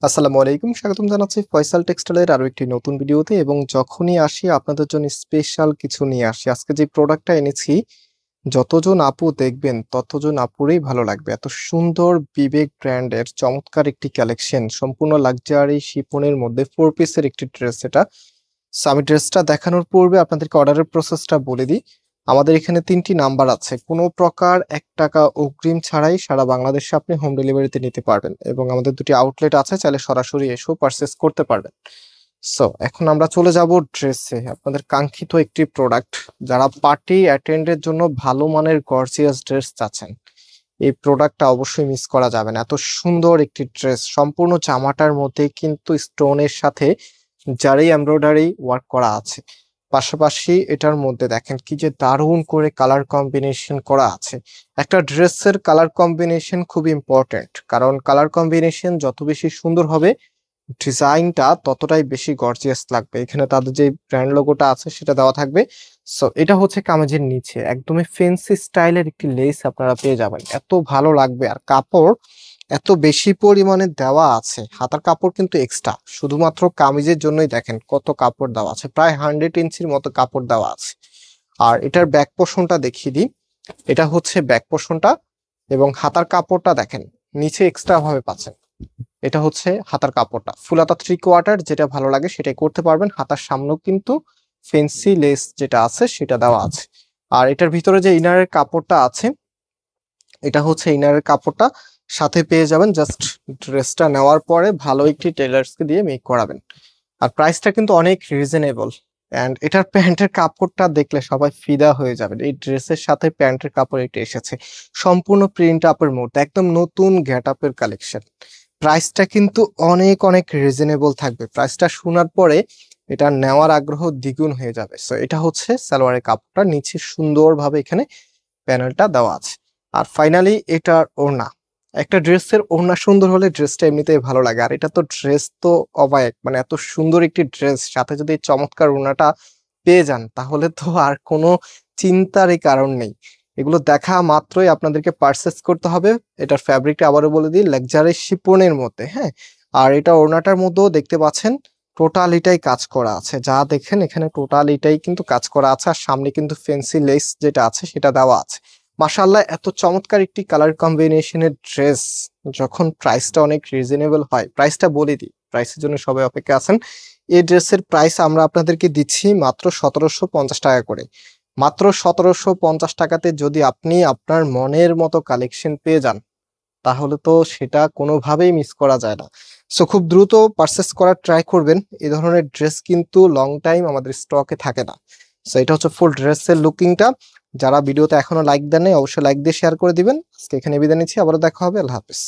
আসসালামু আলাইকুম, স্বাগতম জানাচ্ছি ফয়সাল টেক্সটাইলের আরো একটি নতুন ভিডিওতে। এবং যখনই আসি আপনাদের জন্য স্পেশাল কিছু নিয়ে আসি। আজকে যে প্রোডাক্টটা এনেছি, যতজন আপু দেখবেন ততজন আপুরই ভালো লাগবে। এত সুন্দর বিবেক ব্র্যান্ডের চমৎকার একটি কালেকশন, সম্পূর্ণ লাক্সারি শিফনের মধ্যে 4 পিসের একটি ড্রেস। এটা আমি ড্রেসটা দেখানোর পূর্বে আপনাদেরকে অর্ডারের প্রসেসটা বলে দিই। আমাদের এখানে 3টি নাম্বার আছে। কোনো প্রকার 1 টাকা অগ্রিম ছাড়াই সারা বাংলাদেশে আপনি হোম ডেলিভারিতে নিতে পারবেন, এবং আমাদের 2টি আউটলেট আছে, চাইলে সরাসরি এসেও পারচেজ করতে পারবেন। সো এখন আমরা চলে যাব ড্রেসে, আপনাদের কাঙ্ক্ষিত একটি প্রোডাক্ট। যারা পার্টি অ্যাটেন্ডের জন্য ভালো মানের গর্জিয়াস ড্রেস চাচ্ছেন, এই প্রোডাক্টটা অবশ্যই মিস করা যাবে না। এত সুন্দর একটি ড্রেস, সম্পূর্ণ জামাটার মধ্যে কিন্তু স্টোনের সাথে জারি এমব্রয়ডারি ওয়ার্ক করা আছে। পাশাপাশি এটার মধ্যে দেখেন কি যে দারুণ করে কালার কম্বিনেশন করা আছে। একটা ড্রেসের কালার কম্বিনেশন খুব ইম্পর্টেন্ট, কারণ কালার কম্বিনেশন যত বেশি সুন্দর হবে, ডিজাইনটা ততটাই বেশি গর্জিয়াস লাগবে। এখানে তাদের যে ব্র্যান্ড লোগোটা আছে সেটা দেওয়া থাকবে। সো এটা হচ্ছে কামিজের নিচে একদমই ফেন্সি স্টাইলের একটি লেস আপনারা পেয়ে যাবেন, এত ভালো লাগবে। আর কাপড় এত বেশি পরিমাণে দেওয়া আছে, হাতার কাপড় কিন্তু এক্সট্রা, শুধুমাত্র কামিজের জন্যই দেখেন কত কাপড় দেওয়া আছে, প্রায় 100 ইঞ্চির মতো কাপড় দেওয়া আছে। আর এটার ব্যাক পোর্শনটা দেখিয়ে দিই, এটা হচ্ছে ব্যাক পোর্শনটা, এবং হাতার কাপড়টা দেখেন নিচে এক্সট্রা ভাবে পাচ্ছেন। এটা হচ্ছে হাতার কাপড়টা, ফুল হাতা 3/4, যেটা ভালো লাগে সেটাই করতে পারবেন। হাতার সামনেও কিন্তু ফেন্সি লেস যেটা আছে সেটা দেওয়া আছে। আর এটার ভিতরে যে ইনারের কাপড়টা আছে, এটা হচ্ছে ইনারের কাপড়টা সাথে পেয়ে যাবেন। জাস্ট ড্রেসটা নেওয়ার পরে ভালো একটি টেলার্সকে দিয়ে মেক করাবেন। আর প্রাইসটা কিন্তু অনেক রিজনেবল। এন্ড এটার প্যান্টের কাপড়টা দেখলে সবাই ফিদা হয়ে যাবে। এই ড্রেসের সাথে প্যান্টের কাপড় এটা এসেছে সম্পূর্ণ প্রিন্ট আপের মধ্যে, একদম নতুন গেট আপের কালেকশন। প্রাইসটা কিন্তু অনেক অনেক রিজনেবল থাকবে। প্রাইসটা শোনার পরে এটা নেওয়ার আগ্রহ দ্বিগুণ হয়ে যাবে। সো এটা হচ্ছে সালোয়ারের কাপড়টা, নিচে সুন্দরভাবে এখানে প্যানেলটা দেওয়া আছে। আর ফাইনালি এটার ওড়না, একটা ড্রেসের ওড়না সুন্দর হলে ড্রেসটা এমনিতেই ভালো লাগে। আর এটা তো ড্রেস তো অবাক, মানে এত সুন্দর একটি ড্রেস সাথে যদি এই চমৎকার ওড়নাটা পেয়ে যান, তাহলে তো আর কোনো চিন্তারই কারণ নেই। এগুলো দেখা মাত্রই আপনাদেরকে পারচেস করতে হবে। এটার ফ্যাব্রিকটা আবারও বলে দিই, লাক্সারি শিপনের মধ্যে, হ্যাঁ। আর এটা ওড়নাটার মধ্যেও দেখতে পাচ্ছেন টোটালিটাই কাজ করা আছে, যা দেখেন এখানে টোটালিটাই কিন্তু কাজ করা আছে। আর সামনে কিন্তু ফেন্সি লেস যেটা আছে সেটা দেওয়া আছে। মাশাআল্লাহ, এত চমৎকার একটি কালার কম্বিনেশনের ড্রেস, যখন প্রাইসটা অনেক রিজনেবল হয়। প্রাইসটা বলে দিই, প্রাইসের জন্য সবাই অপেক্ষা আছেন। এই ড্রেসের প্রাইস আমরা আপনাদেরকে দিচ্ছি মাত্র 1750 টাকা করে। মাত্র 1750 টাকাতে যদি আপনি আপনার মনের মতো কালেকশন পেয়ে যান, তাহলে তো সেটা কোনোভাবেই মিস করা যায় না। সো খুব দ্রুত পারচেস করার ট্রাই করবেন। এই ধরনের ড্রেস কিন্তু লং টাইম আমাদের স্টকে থাকে না। সো এটা হচ্ছে ফুল ড্রেসের লুকিংটা। যারা ভিডিওতে এখনো লাইক দেন নাই, অবশ্যই লাইক দিয়ে শেয়ার করে দিবেন। আজকে এখানে বিদায় নিচ্ছি, আবারও দেখা হবে। আল্লাহ হাফেজ।